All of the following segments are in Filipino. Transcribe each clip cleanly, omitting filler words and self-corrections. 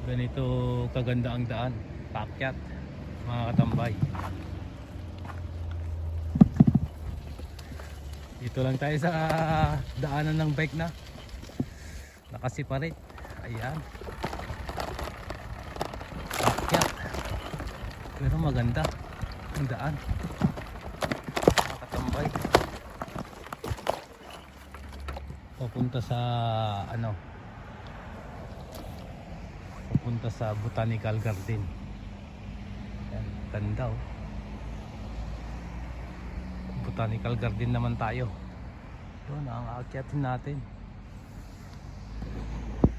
Ganito kaganda ang daan, paakyat mga katambay. Dito lang tayo sa daanan ng bike na nakasiparate. Ayan, paakyat pero maganda ang daan mga katambay. Papunta sa papunta sa Botanical Garden. Ayan, ganda oh. Botanical Garden naman tayo. Doon ang aakyatin natin.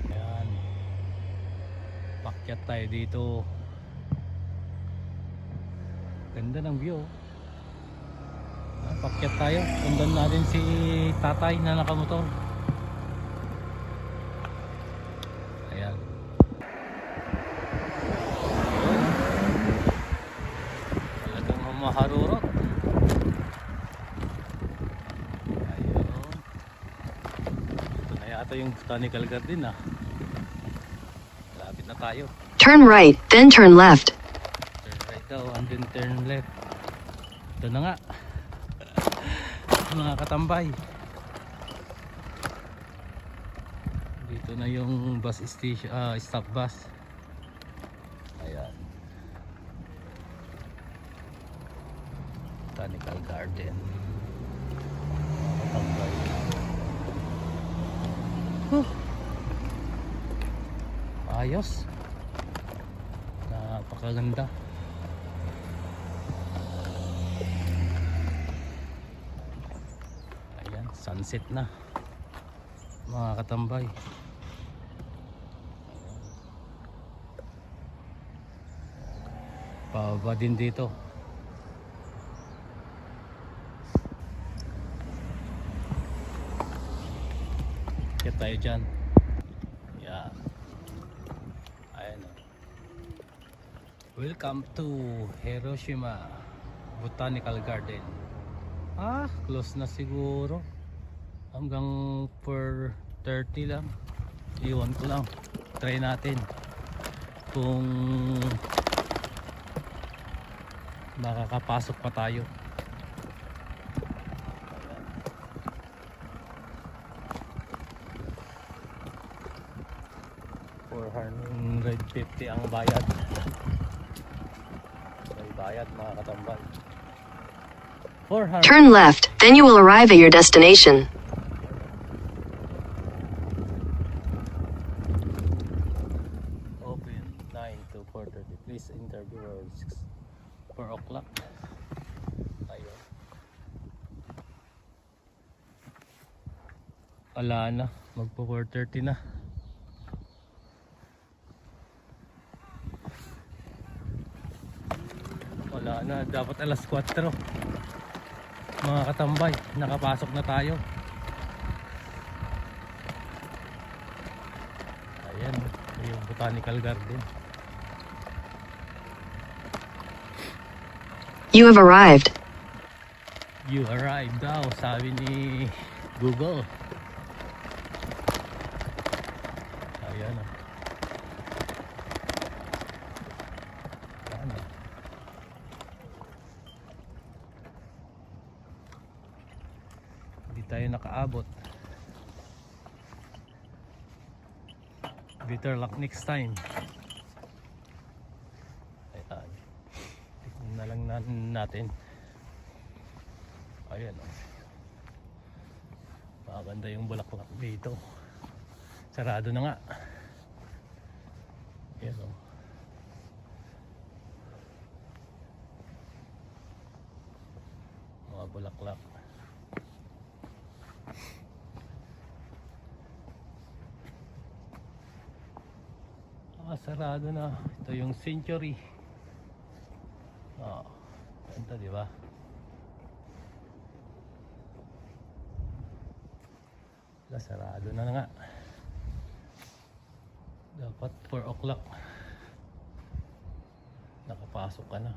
Ayan, pakyat tayo dito. Ganda ng view. Ayan, pakyat tayo. Sundan natin si tatay na nakamotor. Ayan, talagang humaharurot. Ito yung Botanical Garden ah. Malapit na tayo. Turn right, then turn left. Turn right daw and then turn left. Ito na nga. Mga katambay. Dito na yung bus station, stop bus. Ayan. Botanical Garden. Mga katambay. Ayos, napakaganda. Ayan, sunset na mga katambay. Pababa din dito. Kaya tayo dyan. Yeah. Ayan. Welcome to Hiroshima Botanical Garden. Close na siguro. Hanggang 4:30 lang. Iwan ko lang. Try natin kung makakapasok pa tayo. 450 ang bayad. May bayad mga katambay. 400. Turn left, then you will arrive at your destination. Open 9 to 4:30. Please interview around 4 o'clock. Ayun. Wala na, magpo 4:30 na. Wala na, dapat alas 4 mga katambay, nakapasok na tayo. Ayan, yung Botanical Garden. You have arrived. You arrived daw, sabi ni Google. Ayan o. Hindi tayo nakaabot. Better luck next time. Ayan. Tignan na lang natin. Ayan o. Maganda yung bulaklak dito. Sarado na nga. Ayan o. Mga bulaklak. Sarado na. Ito yung Century. Ganda, di ba? Sarado na nga. Dapat 4 o'clock nakapasok ka na.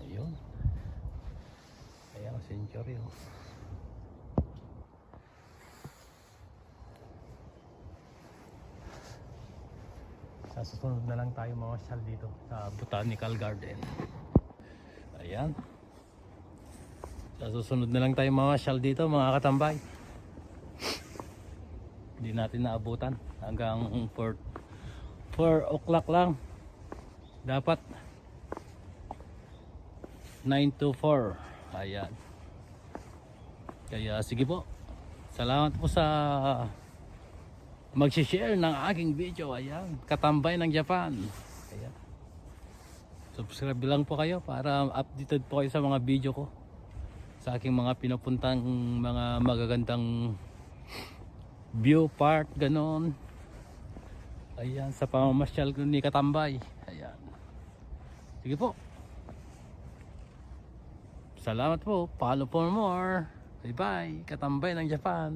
Ayun. Ayan, Century oh. susunod na lang tayo mamasyal dito sa Botanical Garden. Ayan. Sa susunod na lang tayo mamasyal dito mga katambay. Hindi natin naabutan hanggang 4 o'clock lang. Dapat 9 to 4. Ayan. Kaya sige po. Salamat po sa mag-share ng aking video. Ayan. Katambay ng Japan. Ayan. Subscribe lang po kayo para updated po kayo sa mga video ko. Sa aking mga pinupuntang mga magagandang view park, ganon. Ayan, sa pamamasyal ko ni Katambay. Ayan. Sige po. Salamat po. Follow for more. Bye bye. Katambay ng Japan.